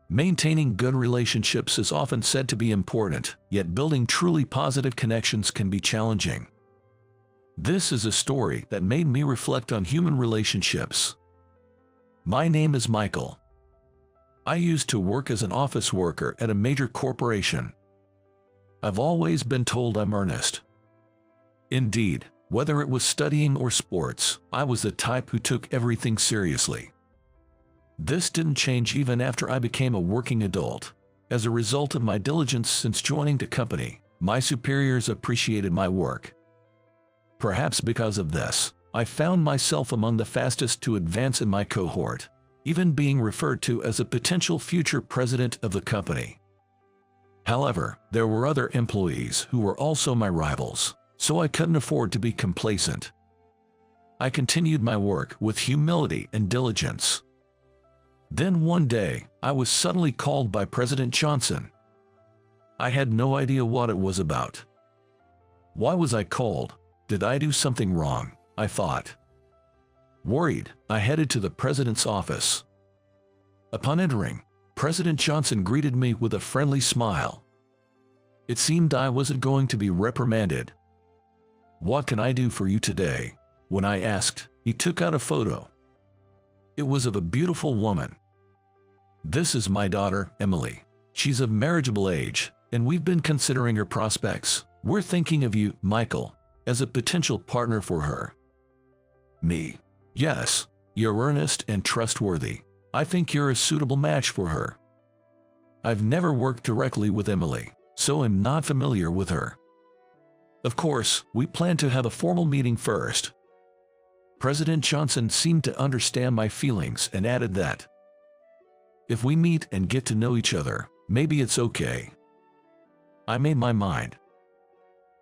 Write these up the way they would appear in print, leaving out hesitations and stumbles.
Maintaining good relationships is often said to be important, yet building truly positive connections can be challenging. This is a story that made me reflect on human relationships. My name is Michael. I used to work as an office worker at a major corporation. I've always been told I'm earnest. Indeed, whether it was studying or sports, I was the type who took everything seriously. This didn't change even after I became a working adult. As a result of my diligence since joining the company, my superiors appreciated my work. Perhaps because of this, I found myself among the fastest to advance in my cohort, even being referred to as a potential future president of the company. However, there were other employees who were also my rivals, so I couldn't afford to be complacent. I continued my work with humility and diligence. Then one day, I was suddenly called by President Johnson. I had no idea what it was about. Why was I called? Did I do something wrong? I thought. Worried, I headed to the president's office. Upon entering, President Johnson greeted me with a friendly smile. It seemed I wasn't going to be reprimanded. "What can I do for you today?" When I asked, he took out a photo. It was of a beautiful woman. "This is my daughter, Emily. She's of marriageable age, and we've been considering her prospects. We're thinking of you, Michael, as a potential partner for her." Me. "Yes, you're earnest and trustworthy. I think you're a suitable match for her." I've never worked directly with Emily, so I'm not familiar with her. Of course, we plan to have a formal meeting first. President Johnson seemed to understand my feelings and added that if we meet and get to know each other, maybe it's okay. I made my mind.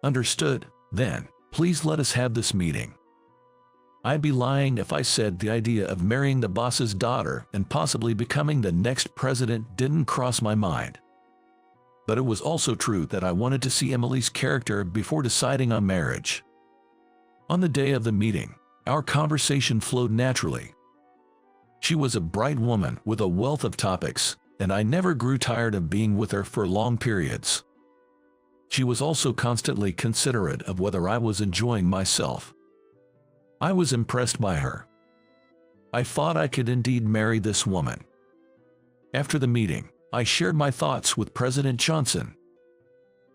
Understood, then, please let us have this meeting. I'd be lying if I said the idea of marrying the boss's daughter and possibly becoming the next president didn't cross my mind. But it was also true that I wanted to see Emily's character before deciding on marriage. On the day of the meeting, our conversation flowed naturally. She was a bright woman with a wealth of topics, and I never grew tired of being with her for long periods. She was also constantly considerate of whether I was enjoying myself. I was impressed by her. I thought I could indeed marry this woman. After the meeting, I shared my thoughts with President Johnson.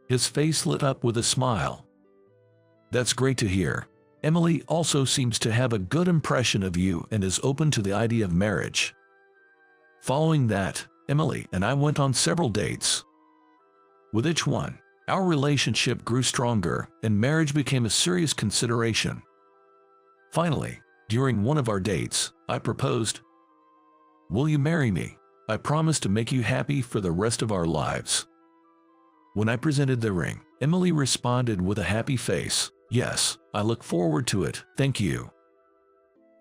His face lit up with a smile. "That's great to hear. Emily also seems to have a good impression of you and is open to the idea of marriage." Following that, Emily and I went on several dates. With each one, our relationship grew stronger and marriage became a serious consideration. Finally, during one of our dates, I proposed. "Will you marry me? I promise to make you happy for the rest of our lives." When I presented the ring, Emily responded with a happy face. "Yes, I look forward to it, thank you."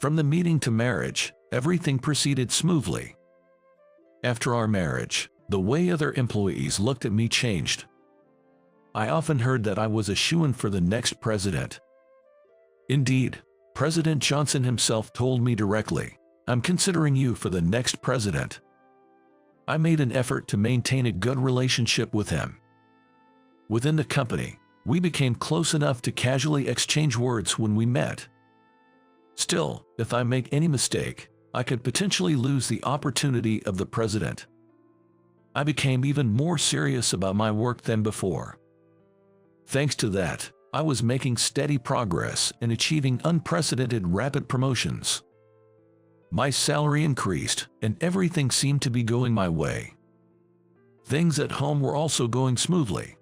From the meeting to marriage, everything proceeded smoothly. After our marriage, the way other employees looked at me changed. I often heard that I was a shoo-in for the next president. Indeed, President Johnson himself told me directly, "I'm considering you for the next president." I made an effort to maintain a good relationship with him. Within the company, we became close enough to casually exchange words when we met. Still, if I make any mistake, I could potentially lose the opportunity of the president. I became even more serious about my work than before. Thanks to that, I was making steady progress and achieving unprecedented rapid promotions. My salary increased, and everything seemed to be going my way. Things at home were also going smoothly.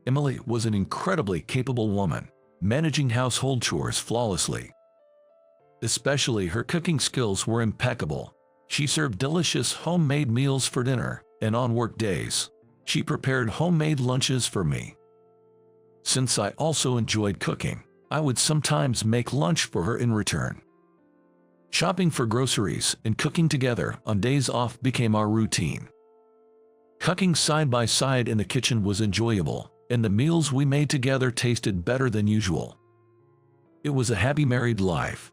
Emily was an incredibly capable woman, managing household chores flawlessly. Especially her cooking skills were impeccable. She served delicious homemade meals for dinner, and on work days, she prepared homemade lunches for me. Since I also enjoyed cooking, I would sometimes make lunch for her in return. Shopping for groceries and cooking together on days off became our routine. Cooking side by side in the kitchen was enjoyable, and the meals we made together tasted better than usual. It was a happy married life.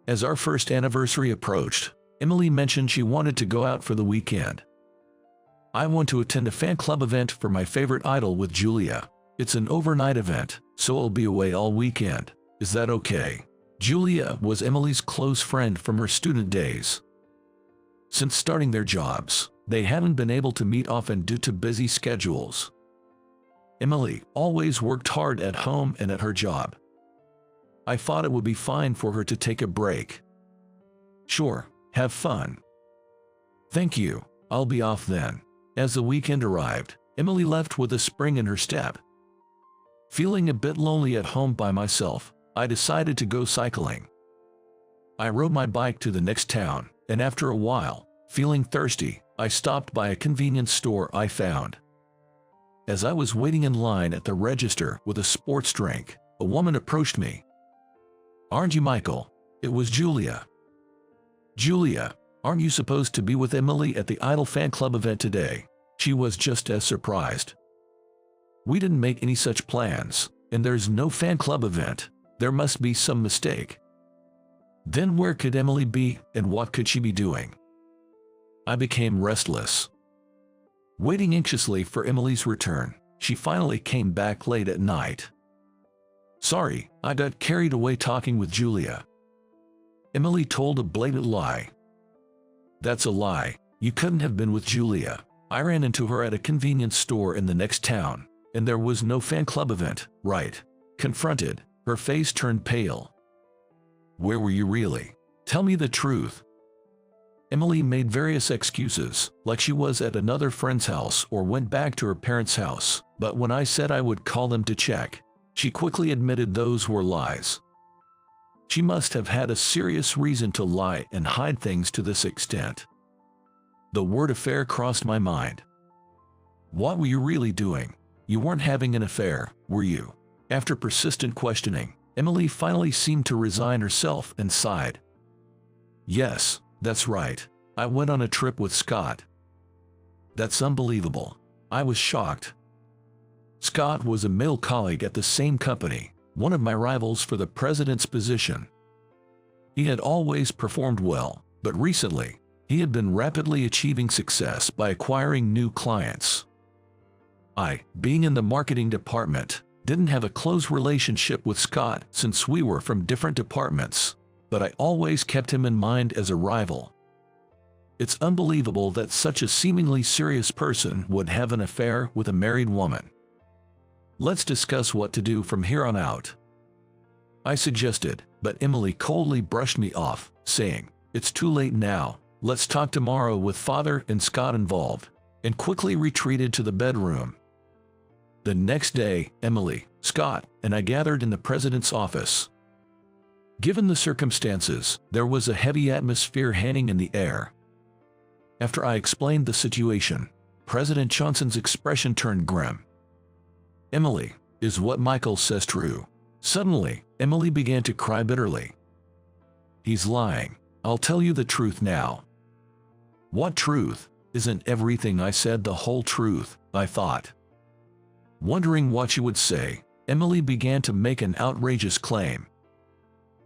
As our first anniversary approached, Emily mentioned she wanted to go out for the weekend. I want to attend a fan club event for my favorite idol with Julia. It's an overnight event, so I'll be away all weekend. Is that okay? Julia was Emily's close friend from her student days. Since starting their jobs, they hadn't been able to meet often due to busy schedules. Emily always worked hard at home and at her job. I thought it would be fine for her to take a break. Sure, have fun. Thank you, I'll be off then. As the weekend arrived, Emily left with a spring in her step. Feeling a bit lonely at home by myself, I decided to go cycling. I rode my bike to the next town, and after a while, feeling thirsty, I stopped by a convenience store I found. As I was waiting in line at the register with a sports drink, a woman approached me. "Aren't you Michael?" It was Julia. "Julia, aren't you supposed to be with Emily at the Idol fan club event today?" She was just as surprised. "We didn't make any such plans, and there's no fan club event. There must be some mistake." Then where could Emily be, and what could she be doing? I became restless. Waiting anxiously for Emily's return, she finally came back late at night. "Sorry, I got carried away talking with Julia." Emily told a blatant lie. "That's a lie. You couldn't have been with Julia. I ran into her at a convenience store in the next town, and there was no fan club event, right?" Confronted, her face turned pale. "Where were you really? Tell me the truth." Emily made various excuses, like she was at another friend's house or went back to her parents' house, but when I said I would call them to check, she quickly admitted those were lies. She must have had a serious reason to lie and hide things to this extent. The word affair crossed my mind. What were you really doing? You weren't having an affair, were you? After persistent questioning, Emily finally seemed to resign herself and sighed. "Yes, that's right. I went on a trip with Scott." "That's unbelievable." I was shocked. Scott was a male colleague at the same company, one of my rivals for the president's position. He had always performed well, but recently, he had been rapidly achieving success by acquiring new clients. I, being in the marketing department, didn't have a close relationship with Scott since we were from different departments, but I always kept him in mind as a rival. It's unbelievable that such a seemingly serious person would have an affair with a married woman. "Let's discuss what to do from here on out," I suggested, but Emily coldly brushed me off, saying, "It's too late now, let's talk tomorrow with Father and Scott involved," and quickly retreated to the bedroom. The next day, Emily, Scott, and I gathered in the president's office. Given the circumstances, there was a heavy atmosphere hanging in the air. After I explained the situation, President Johnson's expression turned grim. "Emily, is what Michael says true?" Suddenly, Emily began to cry bitterly. "He's lying. I'll tell you the truth now." "What truth? Isn't everything I said the whole truth?" I thought. Wondering what she would say, Emily began to make an outrageous claim.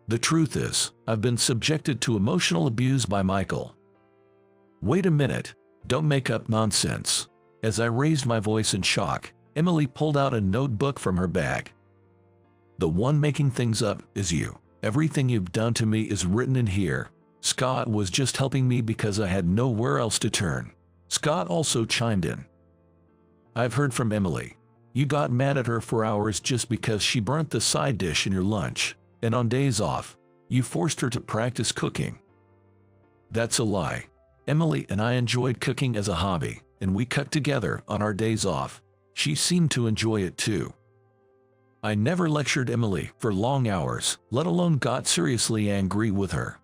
"The truth is, I've been subjected to emotional abuse by Michael." "Wait a minute, don't make up nonsense." As I raised my voice in shock, Emily pulled out a notebook from her bag. "The one making things up is you. Everything you've done to me is written in here. Scott was just helping me because I had nowhere else to turn." Scott also chimed in. "I've heard from Emily. You got mad at her for hours just because she burnt the side dish in your lunch, and on days off, you forced her to practice cooking." "That's a lie. Emily and I enjoyed cooking as a hobby, and we cooked together on our days off. She seemed to enjoy it too." I never lectured Emily for long hours, let alone got seriously angry with her.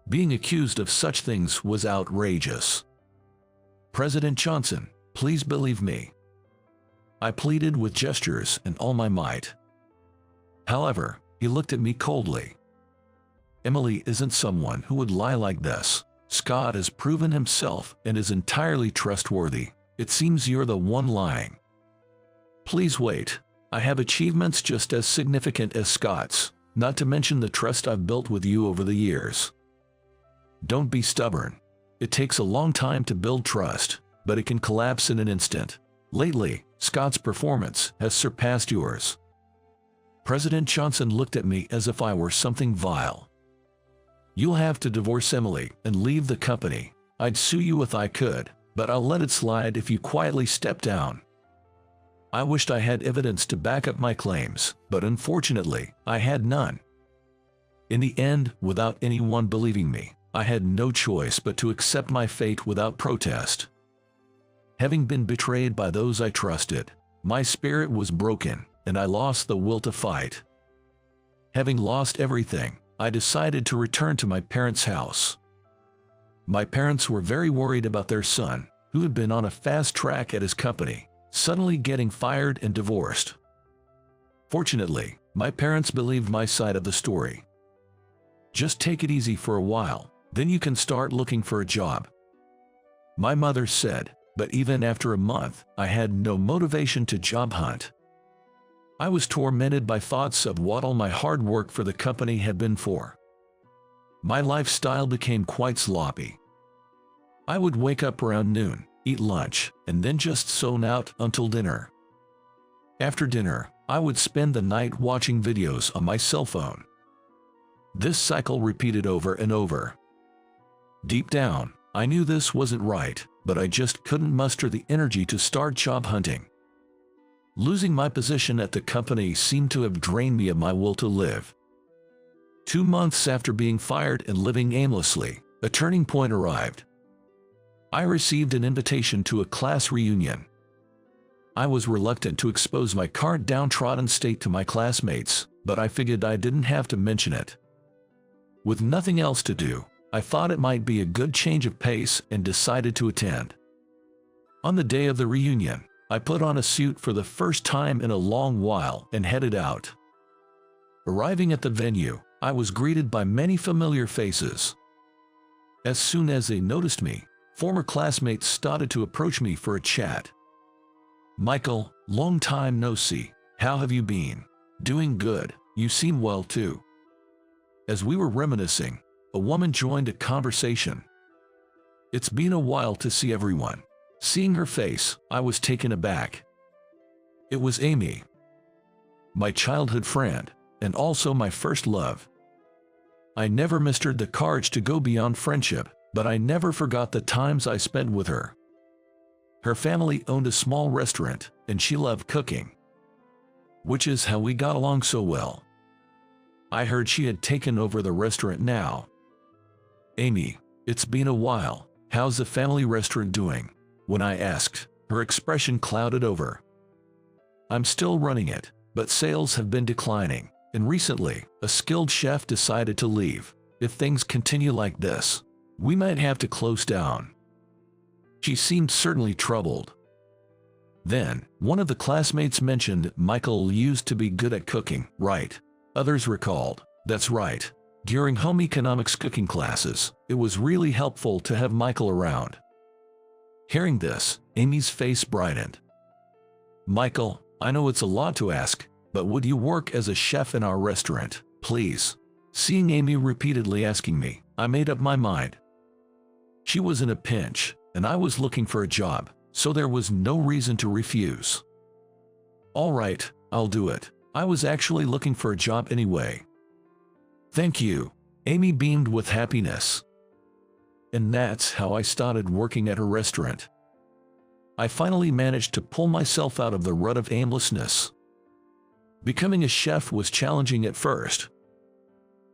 Being accused of such things was outrageous. "President Johnson, please believe me," I pleaded with gestures and all my might. However, he looked at me coldly. "Emily isn't someone who would lie like this. Scott has proven himself and is entirely trustworthy. It seems you're the one lying." "Please wait. I have achievements just as significant as Scott's, not to mention the trust I've built with you over the years." Don't be stubborn. It takes a long time to build trust, but it can collapse in an instant. Lately, Scott's performance has surpassed yours. President Johnson looked at me as if I were something vile. You'll have to divorce Emily and leave the company. I'd sue you if I could, but I'll let it slide if you quietly step down. I wished I had evidence to back up my claims, but unfortunately, I had none. In the end, without anyone believing me, I had no choice but to accept my fate without protest. Having been betrayed by those I trusted, my spirit was broken, and I lost the will to fight. Having lost everything, I decided to return to my parents' house. My parents were very worried about their son, who had been on a fast track at his company, suddenly getting fired and divorced. Fortunately, my parents believed my side of the story. Just take it easy for a while, then you can start looking for a job, my mother said, but even after a month, I had no motivation to job hunt. I was tormented by thoughts of what all my hard work for the company had been for. My lifestyle became quite sloppy. I would wake up around noon, eat lunch, and then just zone out until dinner. After dinner, I would spend the night watching videos on my cell phone. This cycle repeated over and over. Deep down, I knew this wasn't right, but I just couldn't muster the energy to start job hunting. Losing my position at the company seemed to have drained me of my will to live. 2 months after being fired and living aimlessly, a turning point arrived. I received an invitation to a class reunion. I was reluctant to expose my current downtrodden state to my classmates, but I figured I didn't have to mention it. With nothing else to do, I thought it might be a good change of pace and decided to attend. On the day of the reunion, I put on a suit for the first time in a long while and headed out. Arriving at the venue, I was greeted by many familiar faces. As soon as they noticed me, former classmates started to approach me for a chat. "Michael, long time no see. How have you been?" "Doing good. You seem well too." As we were reminiscing, a woman joined a conversation. "It's been a while to see everyone." Seeing her face, I was taken aback. It was Amy, my childhood friend, and also my first love. I never mustered the courage to go beyond friendship, but I never forgot the times I spent with her. Her family owned a small restaurant, and she loved cooking, which is how we got along so well. I heard she had taken over the restaurant now. "Amy, it's been a while. How's the family restaurant doing?" When I asked, her expression clouded over. "I'm still running it, but sales have been declining, and recently, a skilled chef decided to leave. If things continue like this, we might have to close down." She seemed certainly troubled. Then, one of the classmates mentioned Michael used to be good at cooking, right? Others recalled, "That's right. During home economics cooking classes, it was really helpful to have Michael around." Hearing this, Amy's face brightened. "Michael, I know it's a lot to ask, but would you work as a chef in our restaurant, please?" Seeing Amy repeatedly asking me, I made up my mind. She was in a pinch, and I was looking for a job, so there was no reason to refuse. "All right, I'll do it. I was actually looking for a job anyway." "Thank you." Amy beamed with happiness. And that's how I started working at her restaurant. I finally managed to pull myself out of the rut of aimlessness. Becoming a chef was challenging at first.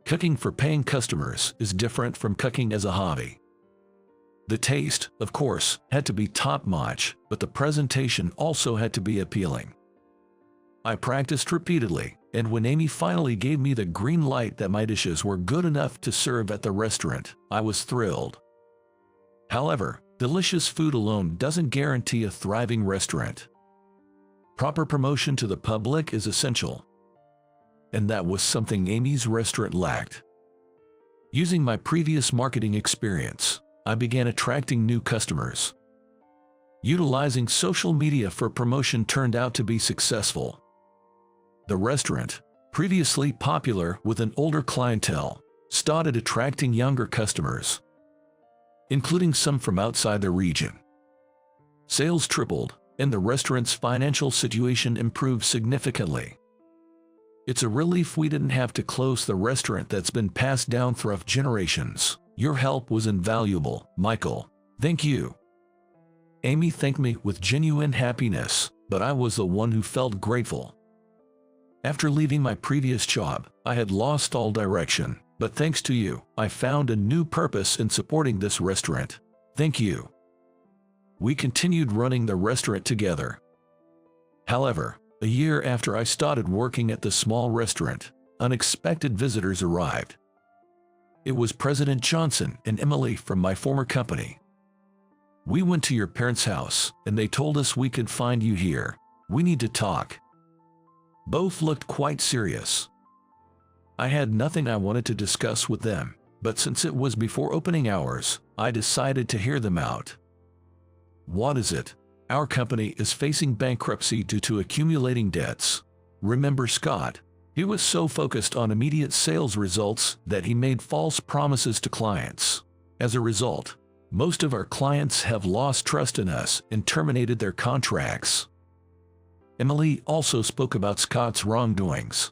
Cooking for paying customers is different from cooking as a hobby. The taste, of course, had to be top-notch, but the presentation also had to be appealing. I practiced repeatedly, and when Amy finally gave me the green light that my dishes were good enough to serve at the restaurant, I was thrilled. However, delicious food alone doesn't guarantee a thriving restaurant. Proper promotion to the public is essential. And that was something Amy's restaurant lacked. Using my previous marketing experience, I began attracting new customers. Utilizing social media for promotion turned out to be successful. The restaurant, previously popular with an older clientele, started attracting younger customers. including some from outside the region. Sales tripled, and the restaurant's financial situation improved significantly. It's a relief we didn't have to close the restaurant that's been passed down through generations. Your help was invaluable, Michael. Thank you. Amy thanked me with genuine happiness, but I was the one who felt grateful. After leaving my previous job, I had lost all direction, but thanks to you, I found a new purpose in supporting this restaurant. Thank you. We continued running the restaurant together. However, a year after I started working at the small restaurant, unexpected visitors arrived. It was President Johnson and Emily from my former company. We went to your parents' house, and they told us we could find you here. We need to talk. Both looked quite serious. I had nothing I wanted to discuss with them, but since it was before opening hours, I decided to hear them out. What is it? Our company is facing bankruptcy due to accumulating debts. Remember Scott? He was so focused on immediate sales results that he made false promises to clients. As a result, most of our clients have lost trust in us and terminated their contracts. Emily also spoke about Scott's wrongdoings.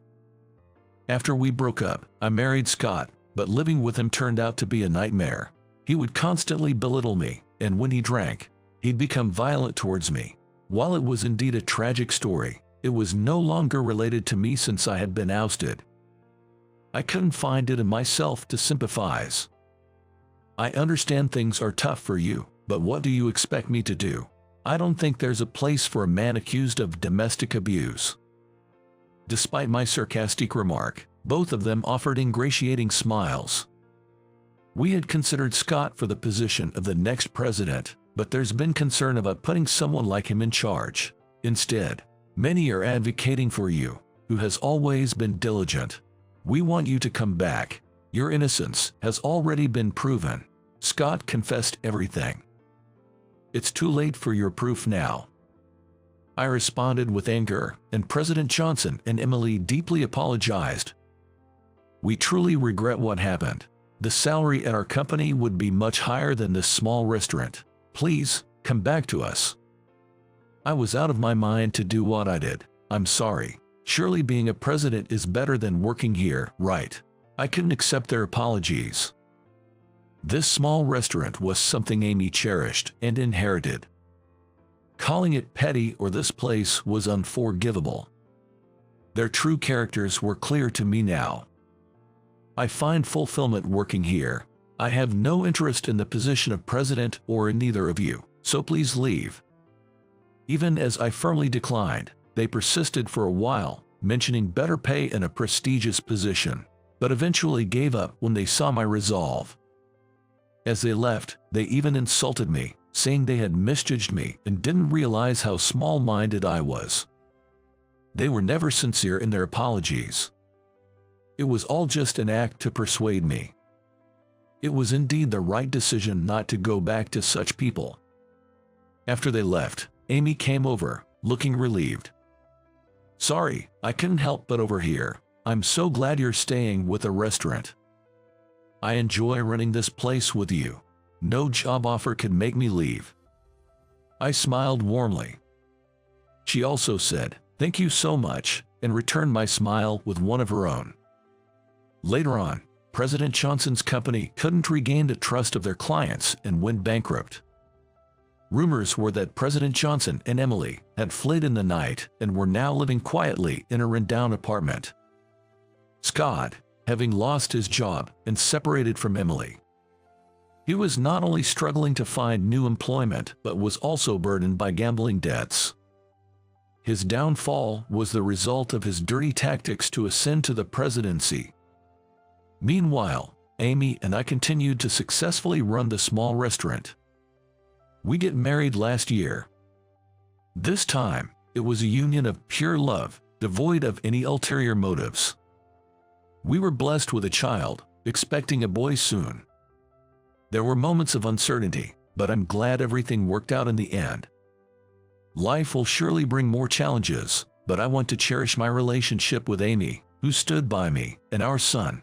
After we broke up, I married Scott, but living with him turned out to be a nightmare. He would constantly belittle me, and when he drank, he'd become violent towards me. While it was indeed a tragic story, it was no longer related to me since I had been ousted. I couldn't find it in myself to sympathize. I understand things are tough for you, but what do you expect me to do? I don't think there's a place for a man accused of domestic abuse. Despite my sarcastic remark, both of them offered ingratiating smiles. We had considered Scott for the position of the next president, but there's been concern about putting someone like him in charge. Instead, many are advocating for you, who has always been diligent. We want you to come back. Your innocence has already been proven. Scott confessed everything. It's too late for your proof now. I responded with anger, and President Johnson and Emily deeply apologized. We truly regret what happened. The salary at our company would be much higher than this small restaurant. Please, come back to us. I was out of my mind to do what I did. I'm sorry. Surely being a president is better than working here, right? I couldn't accept their apologies. This small restaurant was something Amy cherished and inherited. Calling it petty or this place was unforgivable. Their true characters were clear to me now. I find fulfillment working here. I have no interest in the position of president or in neither of you, so please leave. Even as I firmly declined, they persisted for a while, mentioning better pay and a prestigious position, but eventually gave up when they saw my resolve. As they left, they even insulted me, saying they had misjudged me and didn't realize how small-minded I was. They were never sincere in their apologies. It was all just an act to persuade me. It was indeed the right decision not to go back to such people. After they left, Amy came over, looking relieved. Sorry, I couldn't help but overhear. I'm so glad you're staying with the restaurant. I enjoy running this place with you. No job offer could make me leave. I smiled warmly. She also said, "Thank you so much," and returned my smile with one of her own. Later on, President Johnson's company couldn't regain the trust of their clients and went bankrupt. Rumors were that President Johnson and Emily had fled in the night and were now living quietly in a rundown apartment. Scott, having lost his job and separated from Emily, he was not only struggling to find new employment but was also burdened by gambling debts. His downfall was the result of his dirty tactics to ascend to the presidency. Meanwhile, Amy and I continued to successfully run the small restaurant. We get married last year. This time, it was a union of pure love, devoid of any ulterior motives. We were blessed with a child, expecting a boy soon. There were moments of uncertainty, but I'm glad everything worked out in the end. Life will surely bring more challenges, but I want to cherish my relationship with Amy, who stood by me, and our son.